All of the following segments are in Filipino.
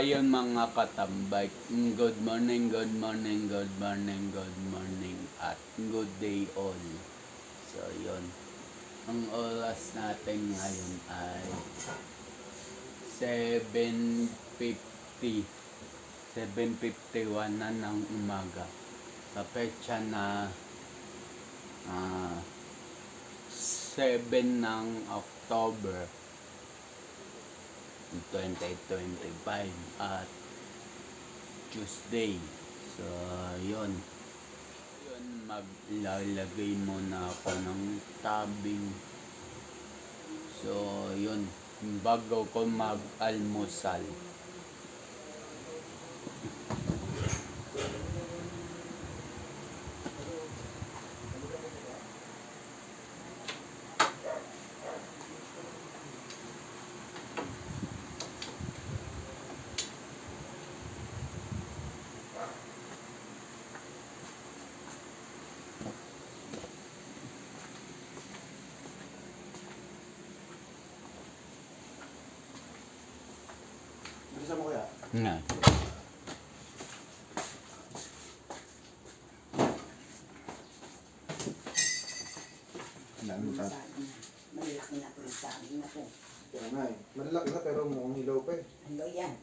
ayun mga katambay, good morning, good morning, good morning, good morning, at good day all. So yun, ang oras natin ngayon ay 7:50, 7:51 na ng umaga. Sa petsa na 7 ng October 2025 at Tuesday. So yun maglalagay muna ako ng tabing. So yun, bago ko mag-almusal. Bisa mo kaya? Nga. Dami pa. Malaki na po yung sabi na po. Kaya nga eh. Malalaki na pero mukhang hilaw pa eh. Ano yan?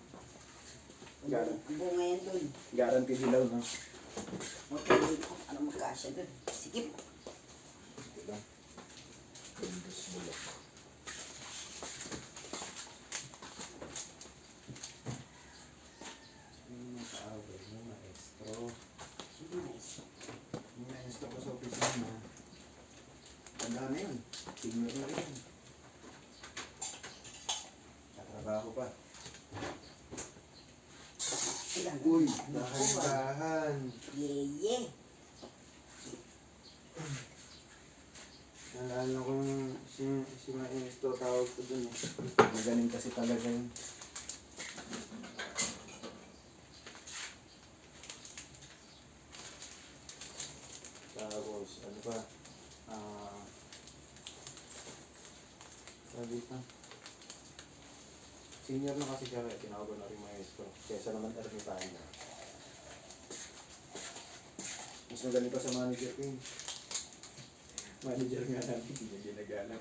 Garan. Ang bunga yan dun. Guaranteed hilaw na. Okay, ano magkasya dun? Sikip. Diba? Gandus bulak. Nakaaway mo, maestro. Sige na isa. Yung maestro ko sa opisina na. Tanda na yun. Tignan ko na yun. Katrabaho pa. Ilan? Uy, dahan-dahan. Yeye. Naalala ko yung si maestro tawag ko dun eh. Magaling kasi talaga yun. Tapos, ano ba? Sabi pa. Senior na kasi siya kaya tinawag ko na rin maestro. Kesa naman ermitaan niya. Mas magaling pa sa manager ko yun. Manager nga namin, hindi niya ginagana.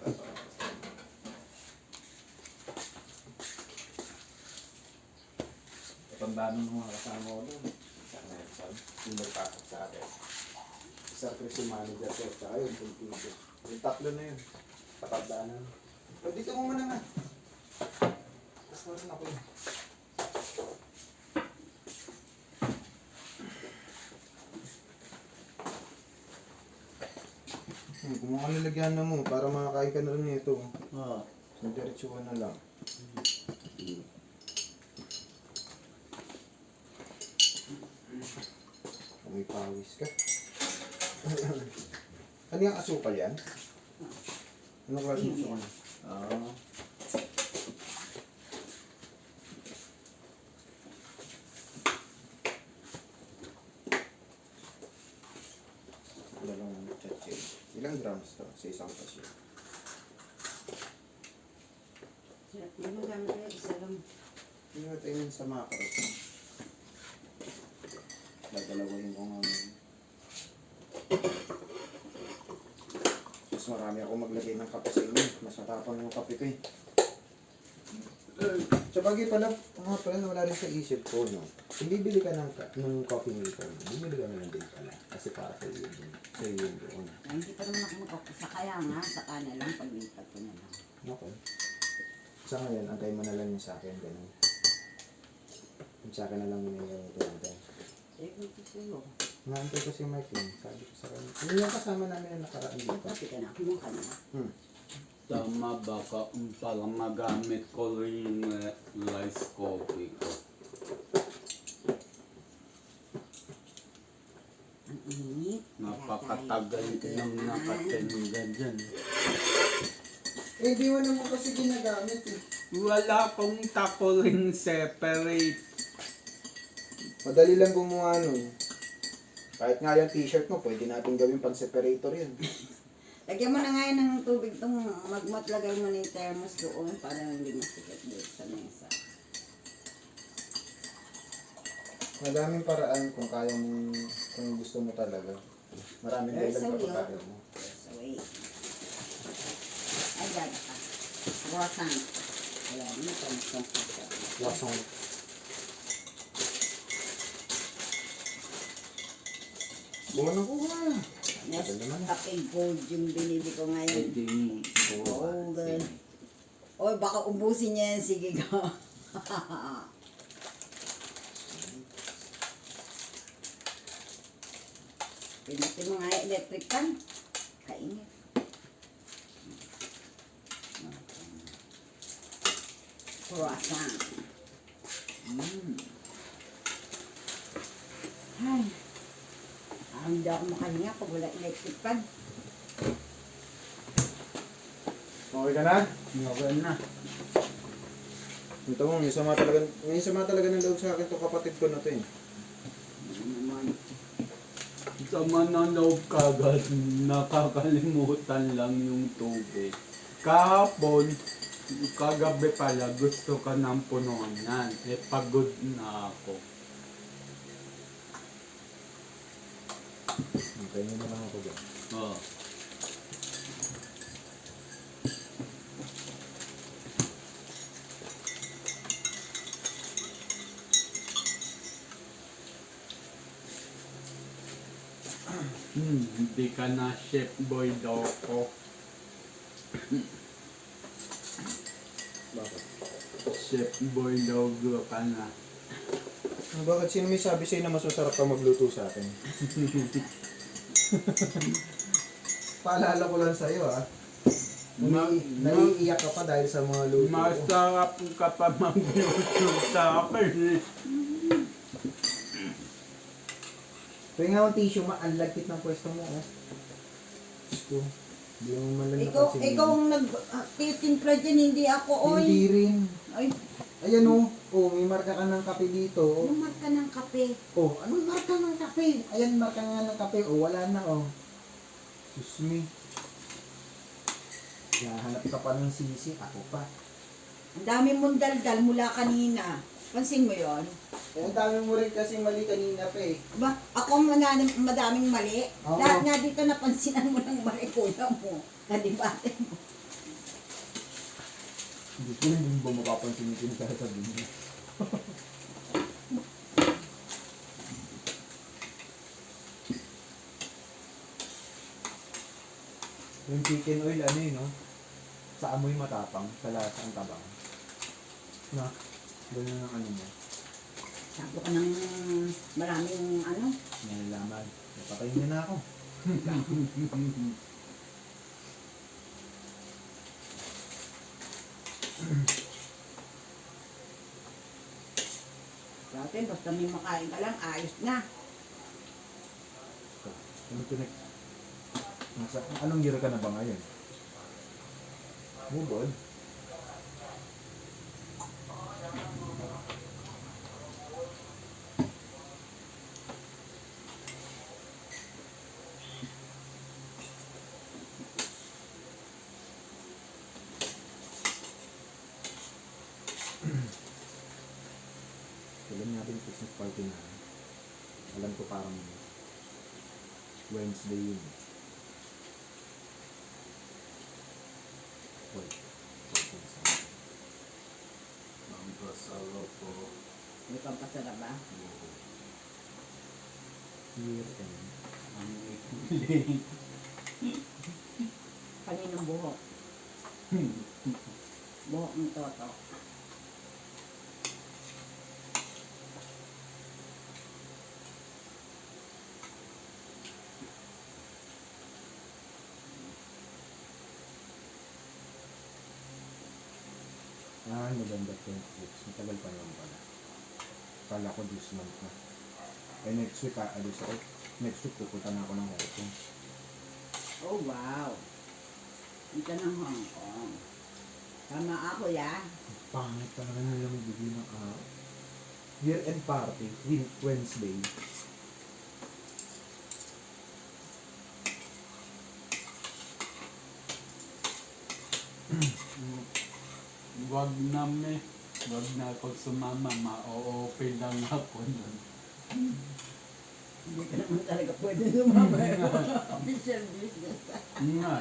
Tandaan ng mga kasama ko doon. Isa na yun, sabi. Yung nagpasok sa akin. Isa Chris yung manager ko, tsaka yun, computer. Yung tatlo na yun. Patandaan na. O, dito mo muna nga. Tapos narin ako yun. Kung mga lalagyan na mo, para makakain ka na rin nito. Oh. So, diretsuhan na lang. May pawis ka. Ano yung asukal yan? Ano klase ng asukal? Dalawang chache. Ilang grams to sa isang kasyo? Hindi mo gamit na isa lang. Hindi mo tingin sa macros. Dadalawahin ko nga. Mas marami ako maglagay ng kape sa inyo. Mas matapang yung kape ko eh. Sa bagay pala, mga pala na wala rin sa isip ko, no? Hindi bili ka ng coffee maker. Bumili ka na lang din pala. Kasi para sa iyo yun. Sa iyo yun doon. Ay, hindi pa naman ako magkakasa. Kaya nga, saka na lang, paglipat ko na lang. Okay. Sa ngayon, antay mo na lang yung sa akin. Ganun. Yung sa akin na lang yung tinatay. Eh, hindi sa'yo. Naantay ko si Mike yun. Sabi ko sa kanya. Ano yung kasama namin na nakaraan dito? Kasi ka na, kumuha ka na. Tama baka para magamit ko rin yung rice coffee ko. Ang init. Napakatagal nang nakatinda dyan. Eh, di mo naman kasi ginagamit eh. Wala akong tako rin separate. Madali lang gumawa nun. Kahit nga yung t-shirt mo, pwede natin gawin pan-separator yun. Lagyan mo na nga yun ng tubig itong magmatlagay mo na yung thermos doon para hindi masikat doon sa mesa. Madaming paraan kung kaya mo, kung gusto mo talaga. Maraming There's dahilan a will. kapag kaya mo. There's a way. Ay, dada ka. Croissant. Ayan, ano pa gusto ko siya. Wasong. Buwan na kuha. Next, Tagal naman. kape gold yung binili ko ngayon. Pwedeng Golden. Oy, baka ubusin niya yan. Sige ka. Pinutin mo nga yung electric pan. Kainit. Croissant. Ay. Hindi ako makahinga pag wala electric pan. Okay ka na? Ngayon na. Ito mo, may sama talaga ng loob sa akin to kapatid ko na to eh. Ano naman. Sa mananaw kagad, nakakalimutan lang yung tubig. Kahapon, kagabi pala, gusto ka ng punuan yan. Eh, pagod na ako. Okay, yun na lang ako dyan. Oh. Hindi ka na chef boy daw ko. Bakit? Chef boy daw ka na. Bakit sino may sabi sa'yo na mas masarap ka magluto sa akin? Paalala ko lang sa'yo ah. Naiiyak ka pa dahil sa mga luto. Masarap ka pa magluto sa akin. Kaya nga ang tissue, ang lagkit ng pwesto mo oh. Diyos ko, hindi mo man lang napansin. Ikaw ang nag-timpla dyan, hindi ako, oy. Hindi rin. Ay, Ayan oh, oh, may marka ka ng kape dito. Oh. anong marka ng kape? Oh, anong marka ng kape? Ayan, marka nga ng kape. Oh, wala na oh. Sus me. Nahanap ka pa ng sisi. Ako pa. Ang dami mong daldal mula kanina. Pansin mo yon? Eh, ang dami mo rin kasi mali kanina pa eh. Ba, ako madaming mali. Oo. Lahat nga dito napansinan mo ng mali, kuya mo. Nadibate mo. Hindi ko lang din ba mapapansin yung pinagsasabi niya. Yung chicken oil, ano yun, no? Sa amoy matapang, sa lasa ang tabang. Na, ganyan ang ano mo. Sabi ko ng maraming ano. Nalalaman. Napatayin niya na ako. Dati, basta may makain ka lang, ayos na. Ano pinag... Anong year ka na ba ngayon? Move on. Alam natin Christmas party na. Alam ko parang Wednesday yun. Wait. Ang kasarap po. May pampasara ba? Year end. Ang ikli. Kaninang buhok. Buhok ng toto. Ah, November 26. Matagal pa naman pala. Kala ko this month na. Eh next week aalis ako. Next week pupunta na ako ng Hong Kong. Oh, wow. Ito ng Hong Kong. Tama ako, ya. Pangit talaga nila magbigay ng year-end party, Wednesday. Wag na ako sumama, ma-okay lang ako nun. Hindi ka naman talaga pwede sumama. Official business. Nga.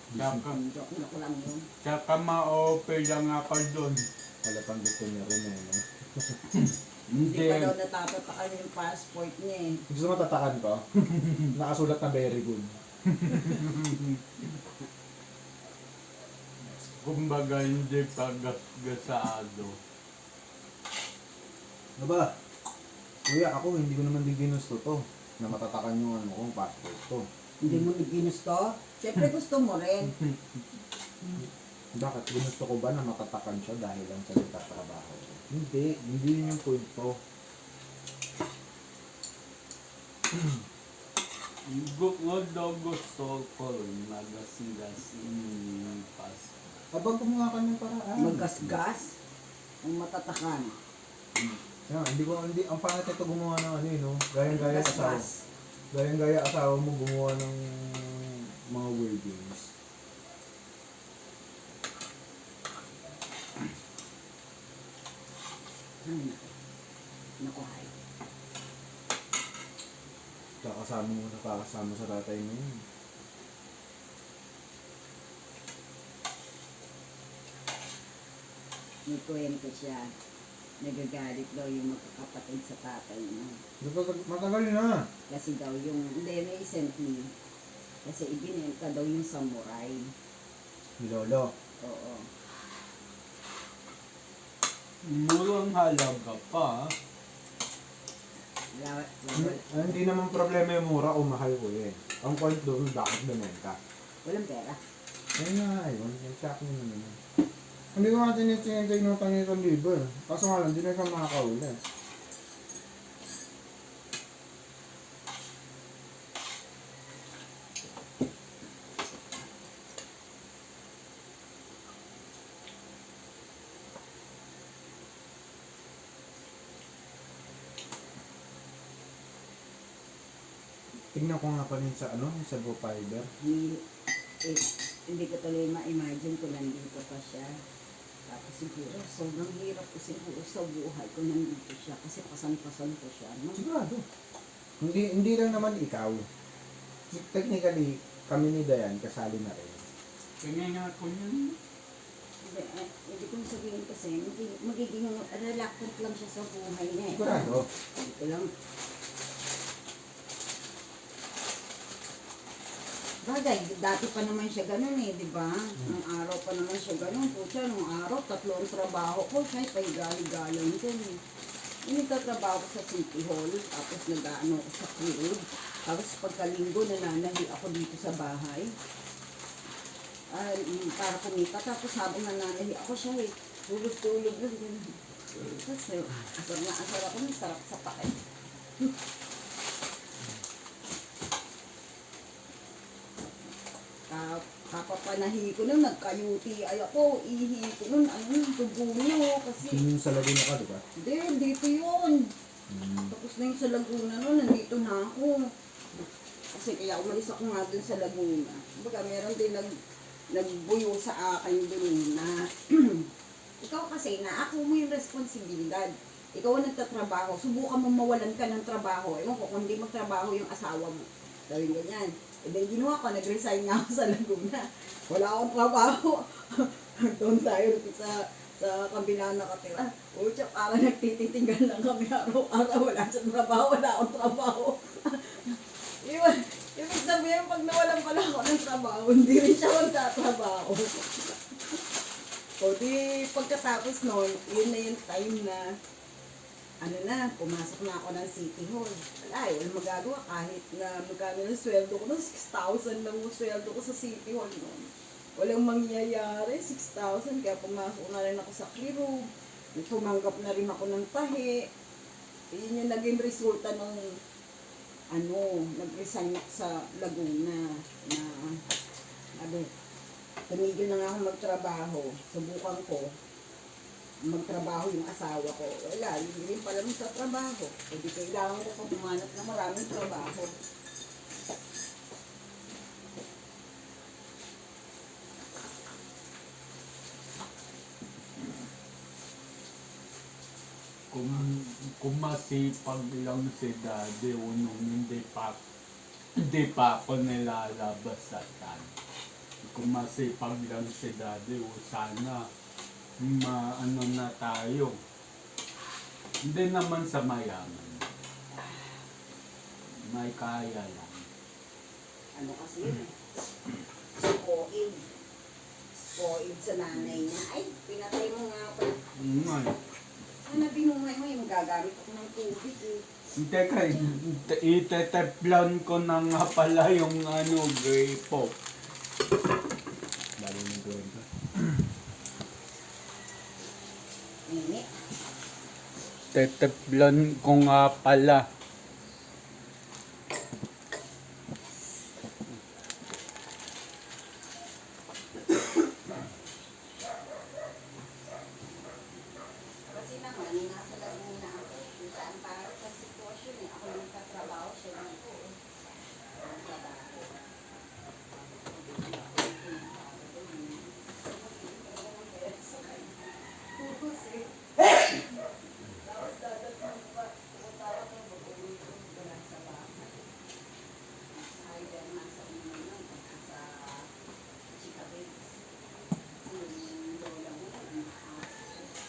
Tsaka, Joke lang yun. tsaka ma-open lang ako doon. Halatang gusto niya rin eh. No? Hindi Hindi. pa daw natatapakan yung passport niya eh. Gusto mo tatakan ko? Nakasulat na very good. Kumbaga hindi pa gasado. Ano ba? Kuya, ako hindi ko naman di ginusto to. Na matatakan yung ano kong passport to. Hindi mo ginusto? Siyempre gusto mo rin. Bakit? Ginusto ko ba na matatakan siya dahil lang sa nagtatrabaho ko? Hindi. Hindi yun yung point ko. Gusto ko magasilas pas. Abang gumawa ka ng paraan. Maggasgas. Ang matatakan. Yeah, hindi, ang pangit ito gumawa ng ano no? Gayang-gaya asawa. Gasgas. Gayang-gaya asawa mo gumawa ng mga wordings. Ay, naku, hay. Nakakasama sa tatay mo yun. May kwento siya. Nagagalit daw yung magkakapatid sa tatay niya. Matagal na. Kasi daw yung, hindi, recently. Kasi ibinenta daw yung samurai. Ni Lolo. Oo. Murang halaga pa. Hindi naman problema yung mura o mahal ko eh. Ang point doon, bakit bumenta? Walang pera. Ayun nga, yun. Yung sa akin naman yun. Hindi ko nga tinitingin ng tangitan libo eh. Kaso nga lang, hindi na siya makakauli. Tignan ko nga pa rin sa ano, sa Go Fiber. Hindi ko tuloy ma-imagine kung nandito pa siya. Tapos siguro, sobrang hirap ko siguro sa buhay kung nandito siya. Kasi pasan-pasan ko siya. No? Sigurado. Hindi lang naman ikaw. Technically, kami ni Dayan, kasali na rin. Kanya nga ko yun. Hindi ko sabihin kasi, magiging reluctant lang siya sa buhay niya. Sigurado. Ito lang. Bagay, dati pa naman siya ganun eh, di ba? Nung araw pa naman siya ganun. Pucha, nung araw, 3 ang trabaho ko. Siya, paigali-galang din eh. Yung nagtatrabaho ko sa City Hall, tapos nag-ano ko sa Creed. Tapos pagkalinggo, nananahi ako dito sa bahay. Para kumita. Tapos habang nananahi ako siya eh, tulog-tulog lang. Kasi, asar ako, masarap sa pakay. Kapapanahi ko nun, nagka-UTI ako, ihi ko nun, dugo niyo, kasi, Yung sa Laguna ka, di ba? hindi, dito yun. Tapos na yung sa Laguna nun, nandito na ako. Kasi kaya umalis ako nga dun sa Laguna. Baga, meron din nagbuyo sa akin dun na, ikaw kasi, ako mo yung responsibilidad. Ikaw ang nagtatrabaho, subukan mo mawalan ka ng trabaho. Ewan ko, kung hindi magtrabaho yung asawa mo. Gawin ganyan. E then ginawa ko, nag-resign nga ako sa Laguna. Wala akong trabaho. Doon tayo sa kabila nakatira. Uy, parang nagtititinggan lang kami araw-araw. Wala siyang trabaho, wala akong trabaho. Ibig sabihin, pag nawalan pala ako ng trabaho, hindi rin siya magtatrabaho. O di, pagkatapos noon, yun na yung time na pumasok na ako ng City Hall. Wala, walang magagawa kahit na magkano ng sweldo ko. 6,000 lang yung sweldo ko sa City Hall noon. Walang mangyayari, 6,000. Kaya pumasok na rin ako sa Clearroom. Tumanggap na rin ako ng tahi. Yun yung naging resulta ng nag-resign ako sa Laguna na tumigil na nga ako magtrabaho. Subukan ko magtrabaho yung asawa ko. Wala, hindi rin pala sa trabaho. Hindi kailangan ko pa bumanap na maraming trabaho. kung, kung masipag lang si daddy o nung hindi pa ako nilalabas sa tan. Kung masipag lang si daddy o sana maano na tayo. Hindi naman sa mayaman. May kaya lang. Ano kasi yun eh. Spoiled. Spoiled sa nanay niya. Ay, pinatay mo nga ako. Ngay. Sana binuhay mo yung magagamit ako ng tubig eh. Teka, iteteplan ko na nga pala yung ano, grapo. Lalo ng gawin ka. Init. Teteplan ko nga pala. Kasi naman, nasa Laguna ako. Kung saan para sa sitwasyon eh. Ako yung katrabaho siya lang po. Ang trabaho. Pupus eh. Tapos dadating pa. Pupunta ako mag-ulutong ko lang sa bahay. Nasa hider, nasa unan lang. Nasa Chica Bakes. Yung lola mo, ang maas.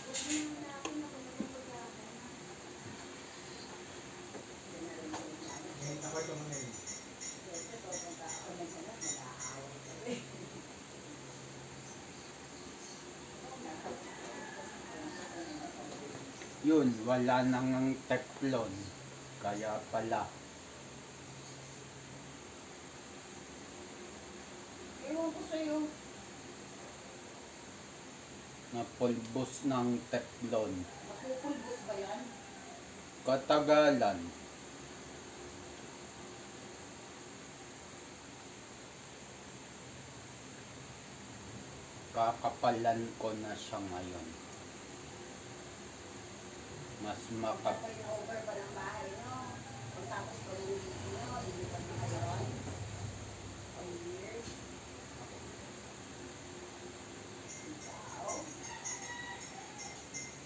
Huwag mo na ako na pagkakapagkakapag. Ngayon ako ito muna eh. Siyempre, pupunta ako ng salat, mag-aaway kami. Yun, wala nang ang teflon. Kaya pala. Ewan ko sa'yo. Napulbos ng teflon. Napupulbos ba yan? Katagalan. Kakapalan ko na siya ngayon. Mas makap... Over pa ng bahay, no? Pagtapos ko yung dito, no? Ilipat na kayo ron. For years. Ikaw.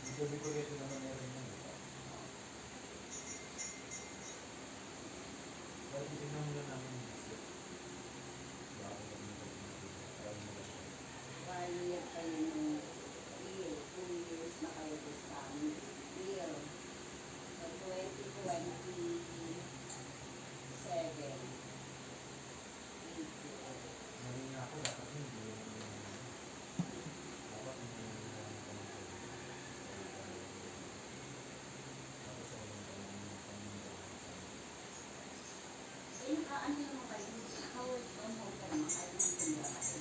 Dito decorated naman meron yan. Pero titignan muna namin. Bakit kami One year kayo ng deal. 2 years na kayo this time. Deal. So, 2027. Mali nga ako, dapat hindi. Dapat hindi. Eh, ano naman kayo? Naka-work from home ka naman. Kahit naman tumira ka sa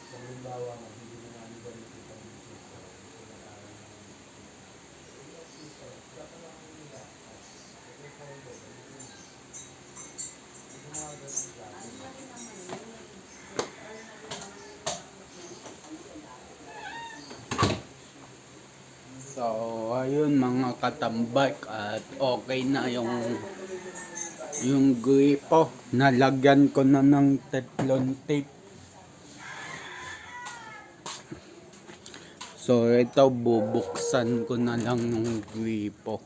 Sa halimbawa, magbibili na namin ganito itong system. So, nag-aaral na namin. Yung system, dapat lang kami nila. Ito po ito. Ito mga ganun ano klase. na rin naman yun? Ano na rin naman So, ayun mga katambak at okay na yung gripo. Nalagyan ko na ng teflon tape. So, ito bubuksan ko na lang yung gripo.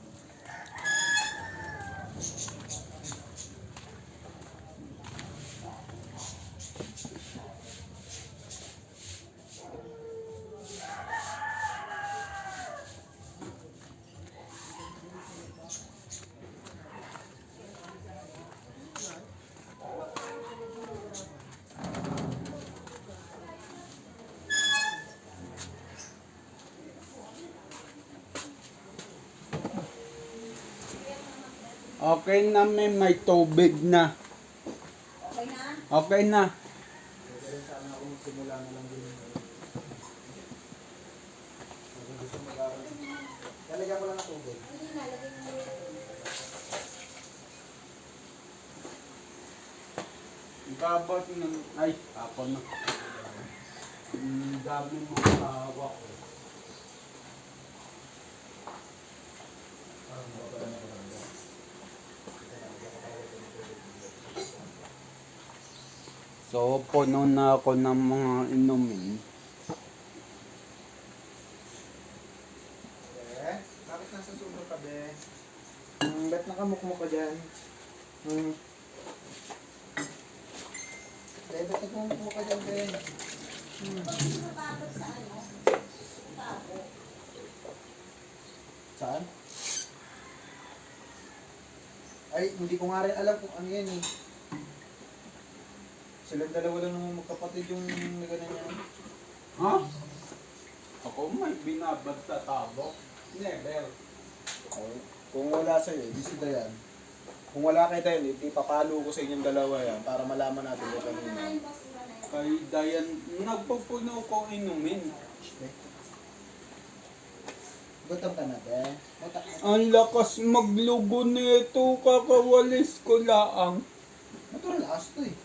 Okay na, may tubig na. Okay na? Okay na. Pwede rin sana ako magsimula na lang din. Kung gusto mag-aaral. Lalagyan ko lang ng tubig. Hindi na, lagay mo ulit. Kabot ng... Ay, ako na. Dami mga hawak ko. Parang mababa na ko lang. So, puno na ako ng mga inumin. Bakit nasa sulo ka, be? Ba't nakamukmuk ka dyan? Ba't nakamukmuk ka dyan, be? Napapagod sa ano? Tao. Saan? Ay, hindi ko nga rin alam kung ano yan eh. Silang dalawa lang naman magkapatid yung nagano niya. Ha? Ako may binabad sa tabo. Never. Okay. Kung wala sa'yo, di si Dayan. Kung wala kay Dayan, ipapalo ko sa inyong dalawa yan para malaman natin kung kanina. Kay Dayan, nagpupuno ko inumin. Gutom ka na, be? Ang lakas maglugo nito, kakawalis ko laang. Natural as to eh.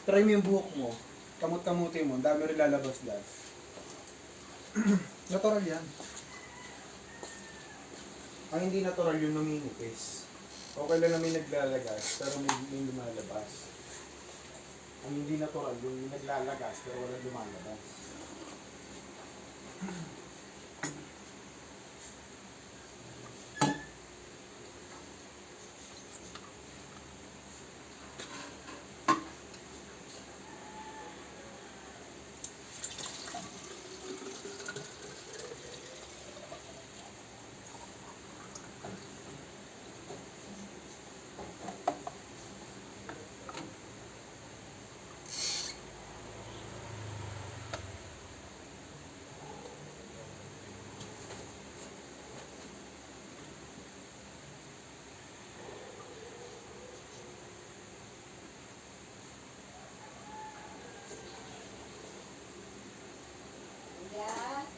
Try mo yung buhok mo. Kamot-kamuti mo. Ang dami rin lalabas dyan. Natural yan. Ang hindi natural yung naminipis. Okay lang na may naglalagas, pero may lumalabas. Ang hindi natural yung naglalagas, pero walang lumalabas.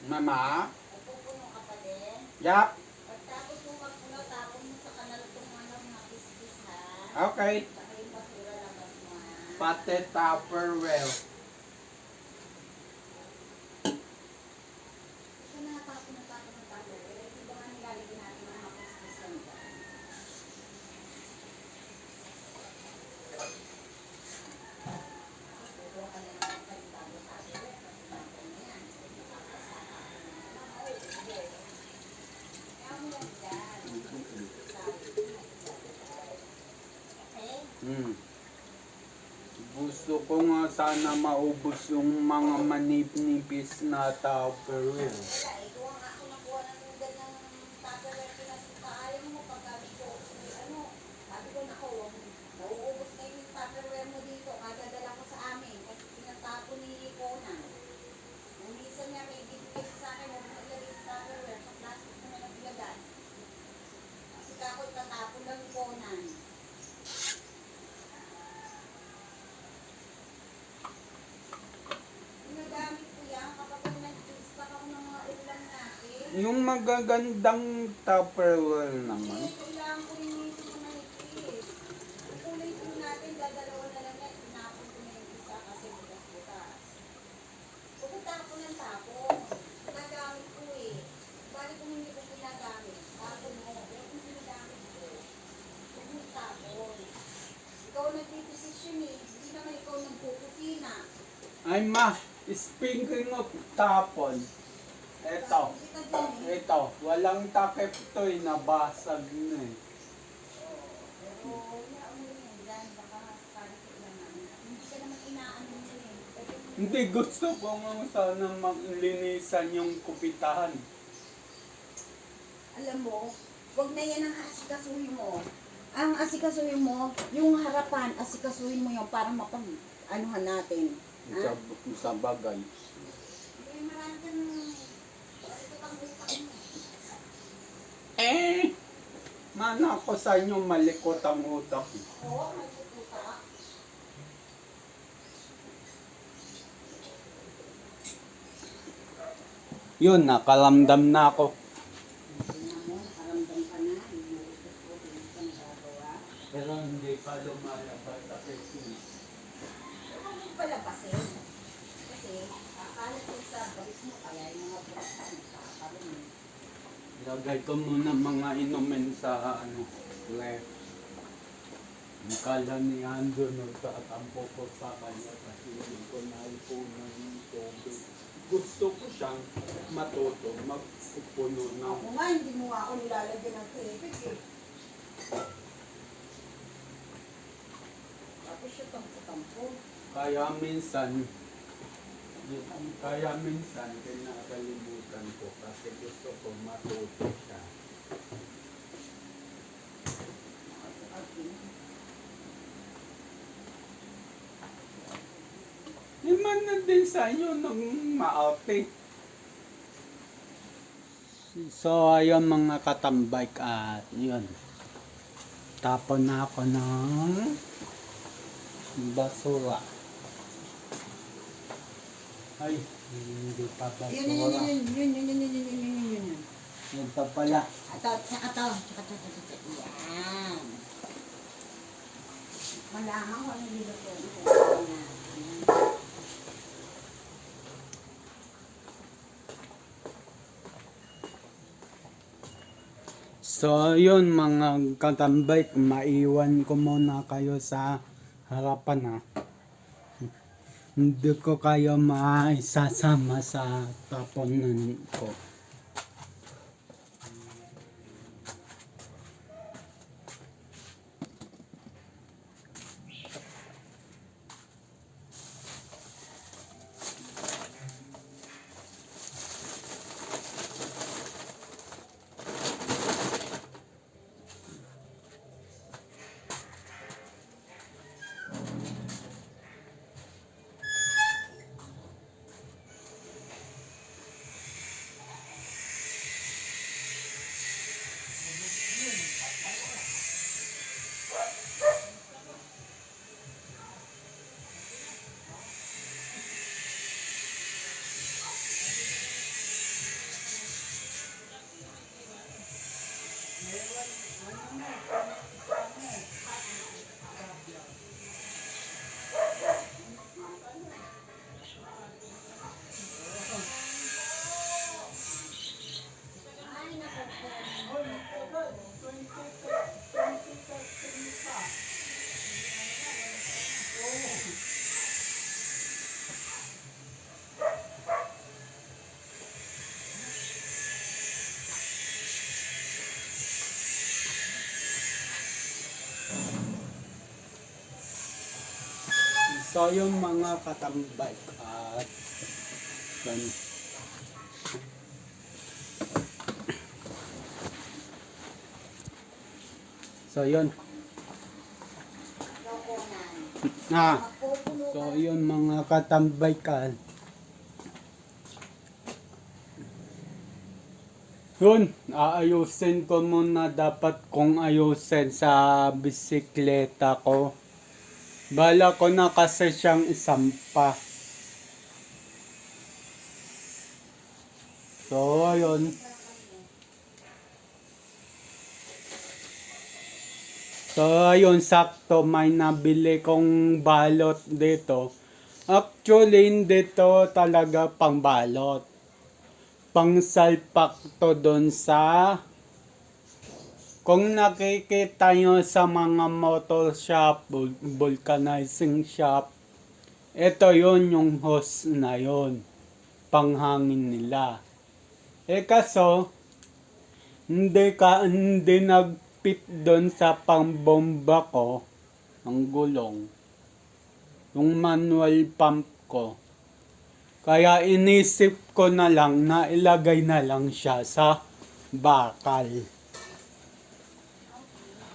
Mama? Pupuno ka pa din. Yap. Pagtapos mo magpuno, tapon mo sa kanal itong mga kiskis ha. Okay. Saka yung basura labas mo ha. Pati Tupperware. Ito na tapon ng tapon. Ito ba nga nilalagyan natin mga kiskis lang dyan. Ito ka na naman pagtago tayo. Tapon mo yan. Kaya mo lang dyan. Okay? Gusto ko nga sana maubos yung mga manipis na Tupperware. Wala, ito ang ako nakuha ng nundan ng Tupperware pinasuka. Ayaw mo paggamit ko. Ano, sabi ko nako, nauubos na yung Tupperware mo dito. Kadadala ko sa amin. Kasi pinatapo ni Conan. Nung minsan niya may bibigay sa akin, huwag mo ilagay sa Tupperware. Sa plastic mo na naglagay. Kasi kako itatapon lang ni Conan. Ginagamit ko yan kapag nag-stock ako ng mga ulam natin. Yung magagandang Tupperware naman. Kailangan ko rin yung mga manipis. Kulay po natin, dadalawa na lang yan. Tinapon ko na yung isa kasi bukas-bukas. Pupunta ako ng tapon. Ginagamit ko eh. Bali kung hindi ko ginagamit, tapon mo. Pero kung ginagamit ko, huwag mo tapon. Ikaw nagdidesisyon eh. Hindi naman ikaw nagpukusina. Ay ma, speaking of tapon, eto, Tapon kita dyan eh. eto, walang takip to eh, nabasag na eh. Pero hayaan mo rin yan dyan. Baka sakali kailangan. Hindi ka naman inaano mo rin. Hindi, gusto ko nga sana maglinisan yung kupitahan. Alam mo, wag na yan ang asikasuhin mo. Ang asikasuhin mo, yung harapan, asikasuhin mo yung para mapag-anuhan natin. Sa, sa bagay. Hindi, marami kang ito pang utak mo. Mana ko sa inyo malikot ang utak. Oo, may tututak. Yun, nakalamdam na ako. Tingnan mo, nakaramdam ka na. Inuutot ko, hindi ka nagagawa. Pero hindi pa lumalabas sa Facebook. Huwag mo palabasin. Kasi, kakalat yung sa balik mo, kaya yung mga bukas na nakakaroon. Lagay ko muna mga inumin sa ano, left. Kala ni Ando nagtatampo ko sa kanya kasi hindi ko naipunan ng tubig. Gusto ko siyang matuto magpupuno ng... Ako nga, hindi mo nga ako nilalagyan ng tubig eh. Tapos siya tampo-tampo. Kaya minsan kinakalimutan ko kasi gusto ko matuto siya. Iman na din sa inyo nung maarte. So, ayun mga katambay at yun. Tapon na ako ng basura. Ay, hindi pa basura. Yun. Yan pa pala. Ito. Yan. Malaman ko ano dito ko. So, yun mga katambay, maiwan ko muna kayo sa harapan ha. Hindi ko kayo maisasama sa taponan ko. So, yung mga katambay at yun. So, yun. So, yun mga katambay ka. Yun, aayusin ko muna dapat kung ayusin sa bisikleta ko. Bala ko na kasi siyang isampa. So, ayun. So, ayun, sakto may nabili kong balot dito. Actually, hindi to talaga pang balot. Pang salpak to dun sa... Kung nakikita nyo sa mga motor shop, vulcanizing shop, ito yun yung hose na yun. Panghangin nila. Kaso, hindi nag-fit doon sa pangbomba ko, ang gulong. Yung manual pump ko. Kaya inisip ko na lang na ilagay na lang siya sa bakal.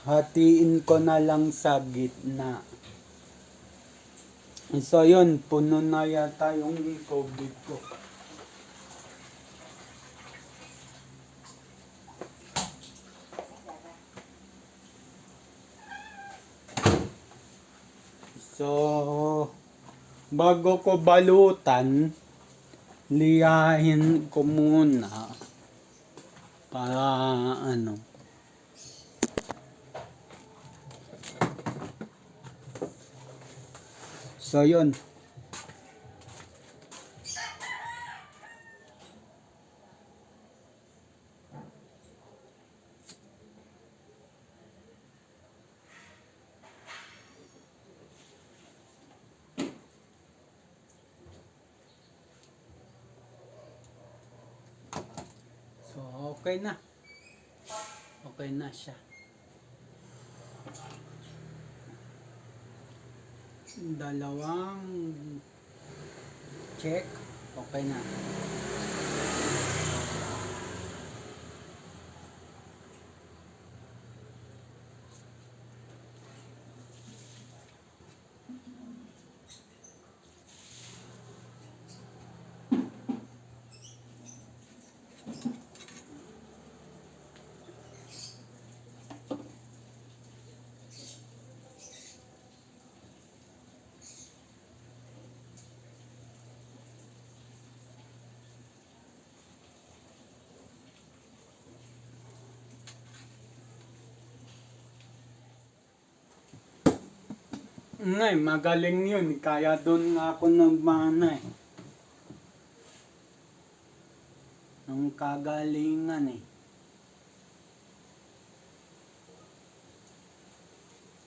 Hatiin ko na lang sa gitna. So yun, puno na yata yung tubig ko. So, bago ko balutan, liyahin ko muna para ano. So, yun. Okay na. Okay na siya. Dalawang check. Okay na. Ngay, magaling yun. Kaya doon nga ako nagmana eh. Ang kagalingan eh.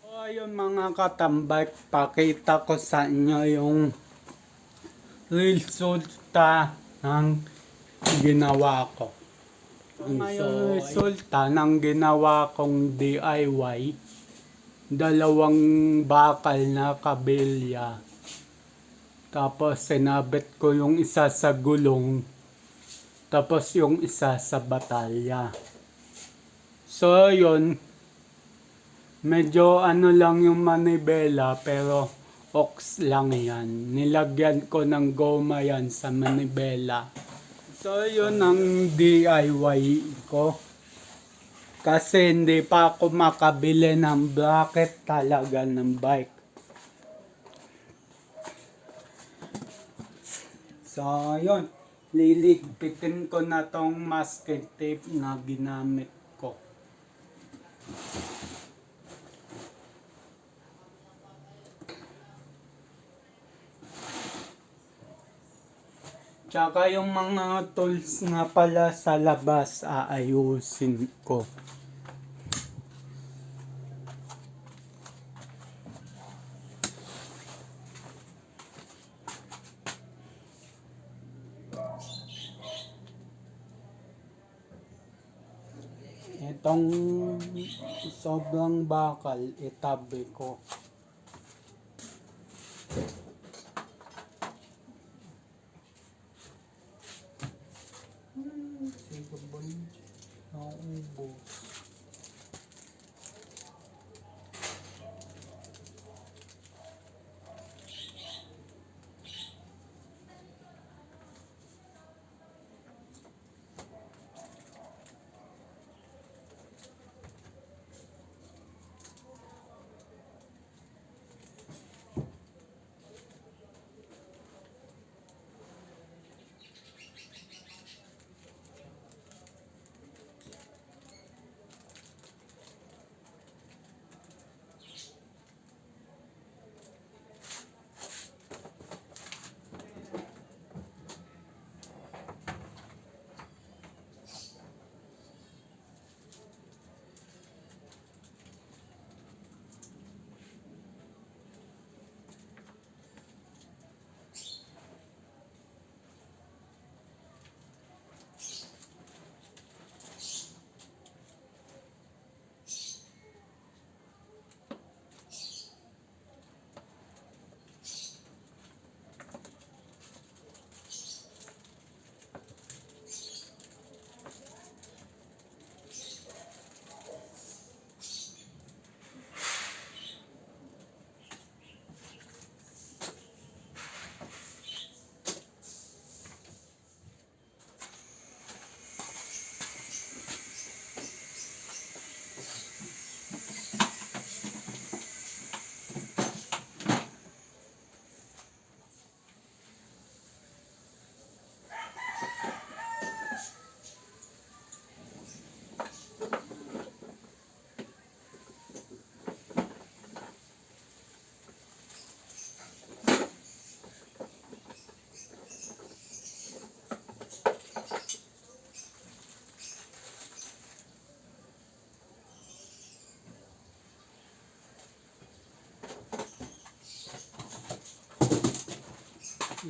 O ayun mga katambay, pakita ko sa inyo yung resulta ng ginawa ko. Ngayon resulta ng ginawa kong DIY. 2 bakal na kabilya. Tapos sinabit ko yung isa sa gulong. Tapos yung isa sa batalya. So yun, medyo ano lang yung manibela pero ox lang yan. Nilagyan ko ng goma yan sa manibela. So yun ang DIY ko. Kasi hindi pa ako makabili ng bracket talaga ng bike. So, yun. Liligpitin ko na tong masking tape na ginamit ko. Tsaka yung mga tools nga pala sa labas aayusin ko. Itong sobrang bakal, itabi ko. Sige ba yun? Naubos.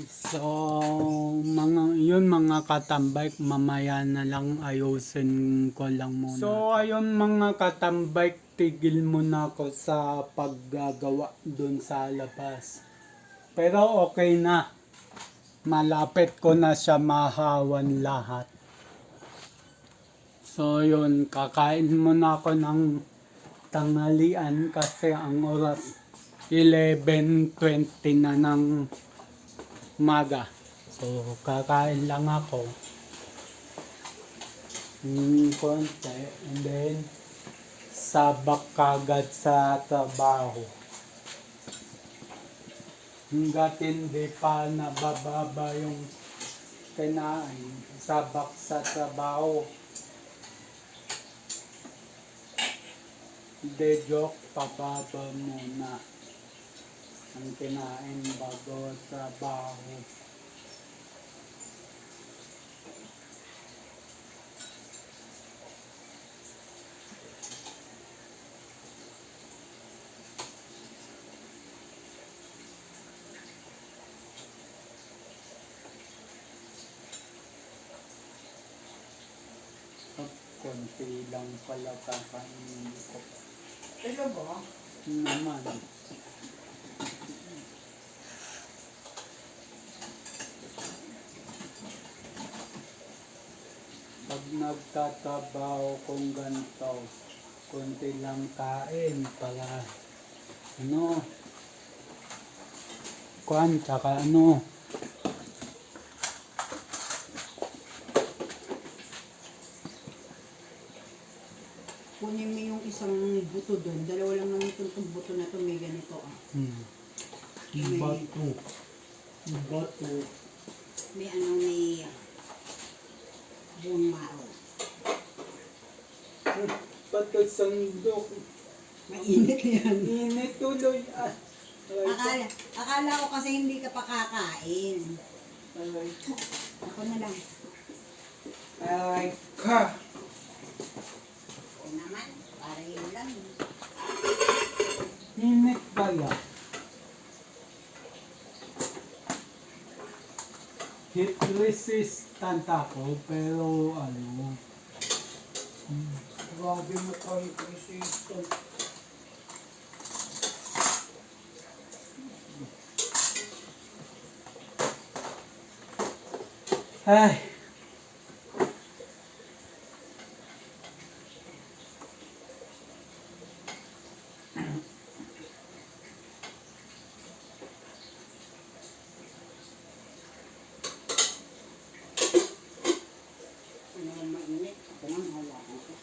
So, mga katambay, mamaya na lang ayusin ko lang muna. So, ayun mga katambay, tigil muna ako sa paggagawa dun sa labas. Pero okay na. Malapit ko na siya mahawan lahat. So, yun, kakain muna ako ng tanghalian kasi ang oras 11:20 na ng umaga. So, kakain lang ako. Konti. And then, sabak kagad sa trabaho. Hanggat hindi pa nabababa yung kinain, sabak sa trabaho. Hindi joke, pababa muna ang kinain bago trabaho. Konti lang pala kakainin ko. Talaga? Naman. Pag nagtatrabaho kong ganito, konti lang kain para tsaka Kunin mo yung isang buto doon. Dalawa lang naman itong buto na ito. May ganito ah. Bato. May may bone marrow. Bato sandok. Mainit yan. Init tuloy. Akala ko kasi hindi ka pa kakain. Aray. Ako na lang. Aray ka. O naman, para yun lang. Init pala. Heat resistant ako, pero grabe mo tayo heat resistant. Ay. Mainit. Ako nang hawakan ko.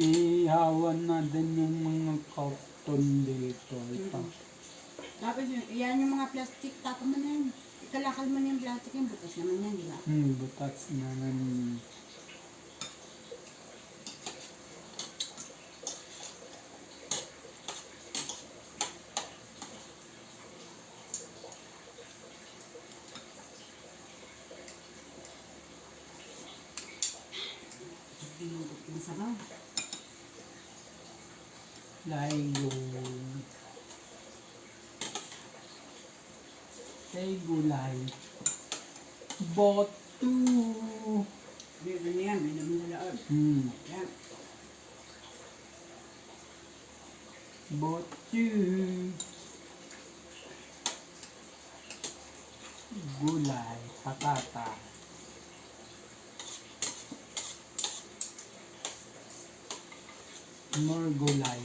Ihawan na din yung mga karton dito. Ito. Tapos yan yung mga plastic. Tapos mo na yan. Ikalakal mo na yung plastic. Yung butas naman yan, di ba? Butas naman. Binugot ng sabaw. Layo. Say gulay. Boto. Dito na yan. May naman na loob. Yan. Boto. Gulay. Patata. More gulay.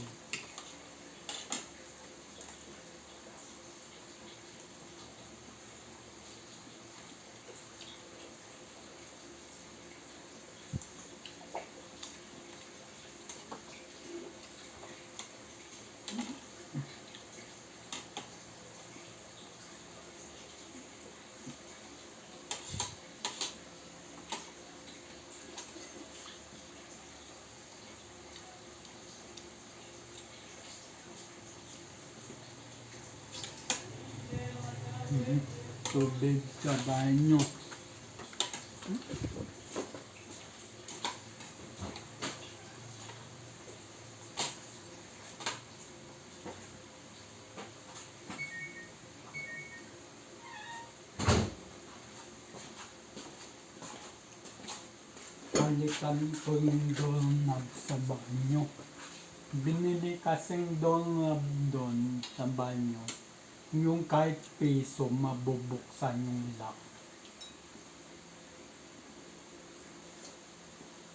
tubig sa banyo. Balikan ko yung doorknob sa banyo. Binili kasing doorknob doon sa banyo. Yung kahit piso, mabubuksan yung lock.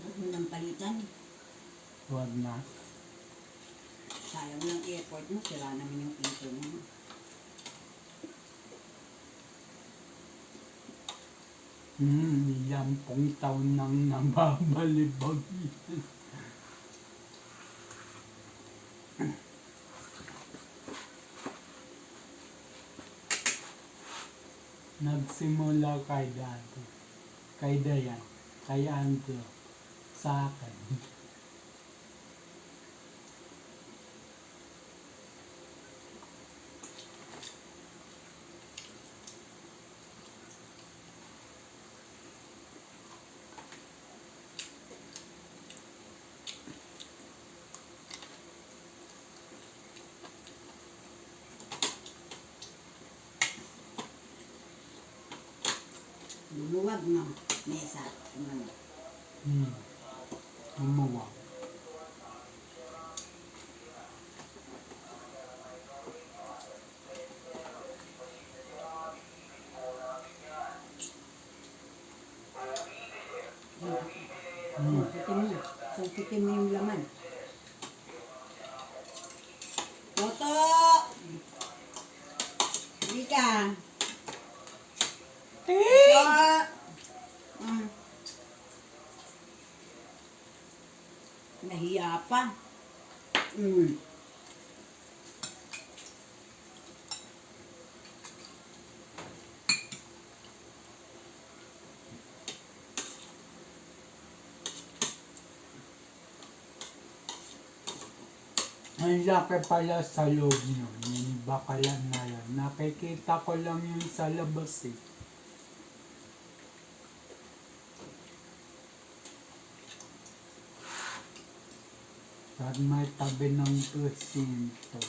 Huwag mo nang palitan. Huwag na. Sayang ng airport mo, sira naman yung pinto mo. Yampung taon nang nababalibag yan. Nagsimula kay dati, kay Dayan, kay Andrew, sa akin. Luluwag ng mesa. Ano? Gumawa. Sungkitin mo yung laman. Toto! Hindi ka. Nahiya pa. Ang laki pala sa loob nyo. Yung bakalan na yan. Nakikita ko lang yun sa labas eh. At may tabi ng presinto.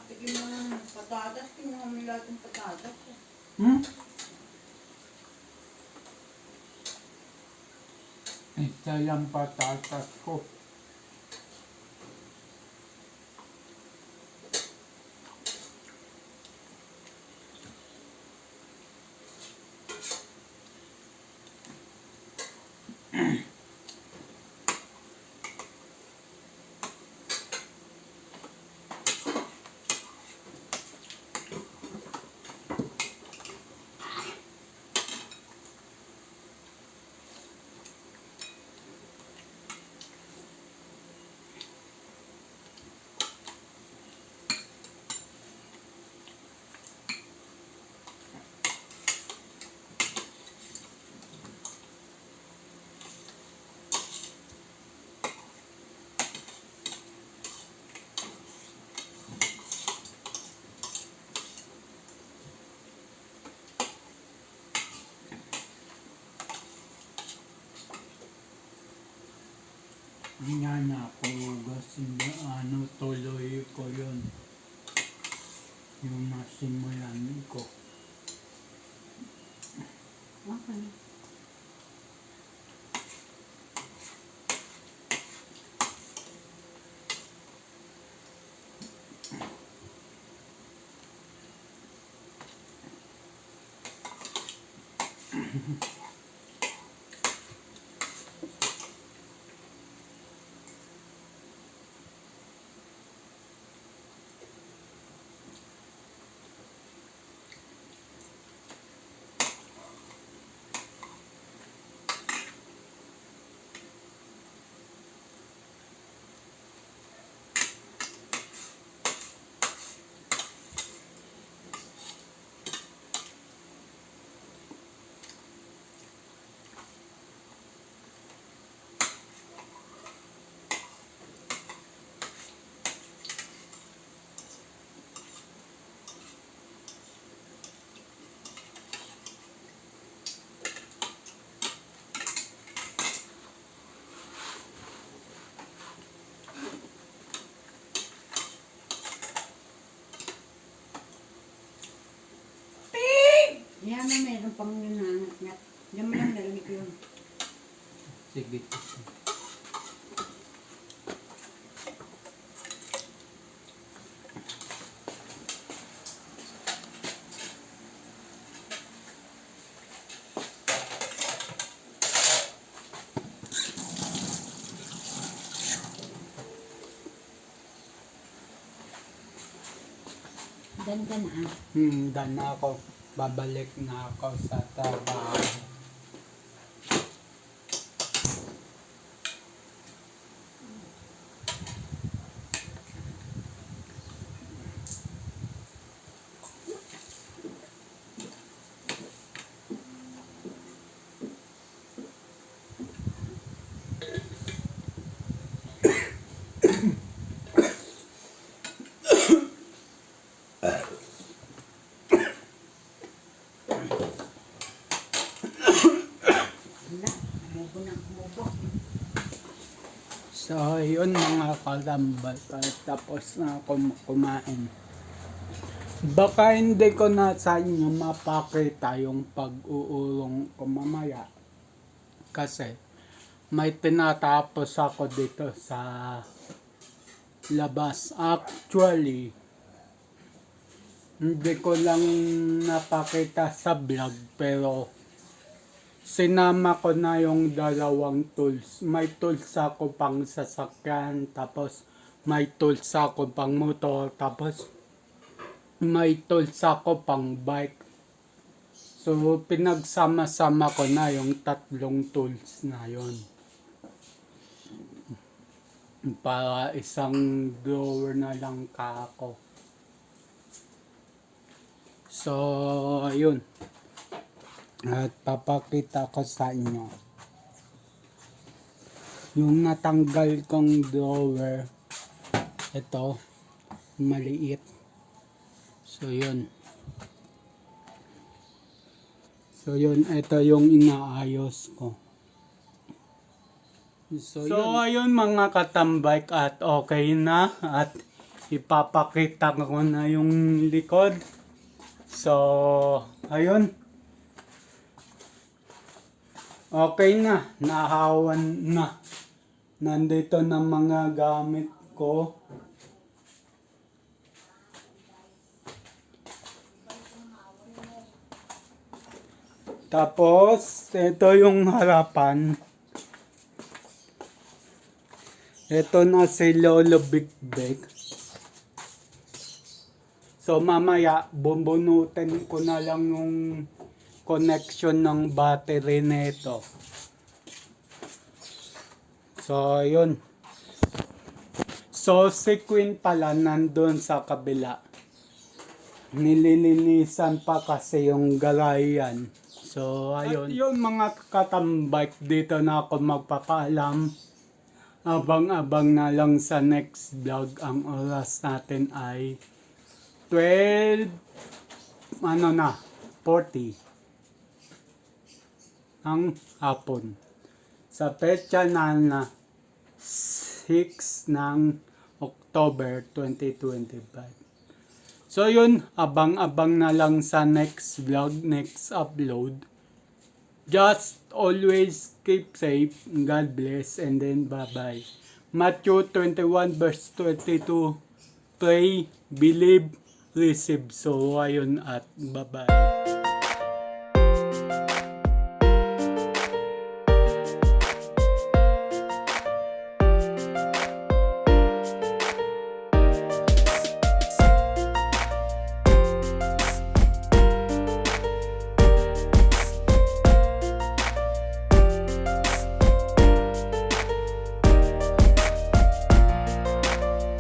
Tigil mo ng patatas, kinuha mo lahat ng patatas. Isa yung patatas ko. Yan ako, gusto tuloy ko yun. Yung nasimulan ko. Okay. Yan na, meron pang nangangat. Yan mo lang narinig yun. Sige. Ganda na. Dan na ako. Babalik na ako sa trabaho. Wala. Kumubo na kumubo. So, yun mga kalambal. Tapos na ako kumain. Baka hindi ko na sa inyo mapakita yung pag-uulong ko mamaya. Kasi may tinatapos ako dito sa labas. Actually, hindi ko lang napakita sa vlog pero sinama ko na yung dalawang tools. May tools ako pang sasakyan, tapos may tools ako pang motor, tapos may tools ako pang bike. So, pinagsama-sama ko na yung tatlong tools na yon para isang drawer na lang ka ako. So, ayun. At papakita ko sa inyo yung natanggal kong drawer. Ito, maliit. So, yun. So, yun. Ito yung inaayos ko. So, ayun mga katambike at okay na. At ipapakita ko na yung likod. So, ayun. Okay na. Nahawan na. Nandito na mga gamit ko. Tapos, ito yung harapan. Ito na si Lolo Big Big. So, mamaya, bumbunutin ko na lang yung connection ng battery nito. So, yun. So, si Queen pala nandun sa kabila. Nililinisan pa kasi yung garayan. So, ayun. At yun mga katambike, dito na ako magpapaalam. Abang-abang na lang sa next vlog. Ang oras natin ay 40 ang hapon. Sa petsa na 6 ng October 2025. So yun, abang-abang na lang sa next vlog, next upload. Just always keep safe, God bless, and then bye-bye. Matthew 21 verse 22, pray, believe, receive. So ayun at bye-bye.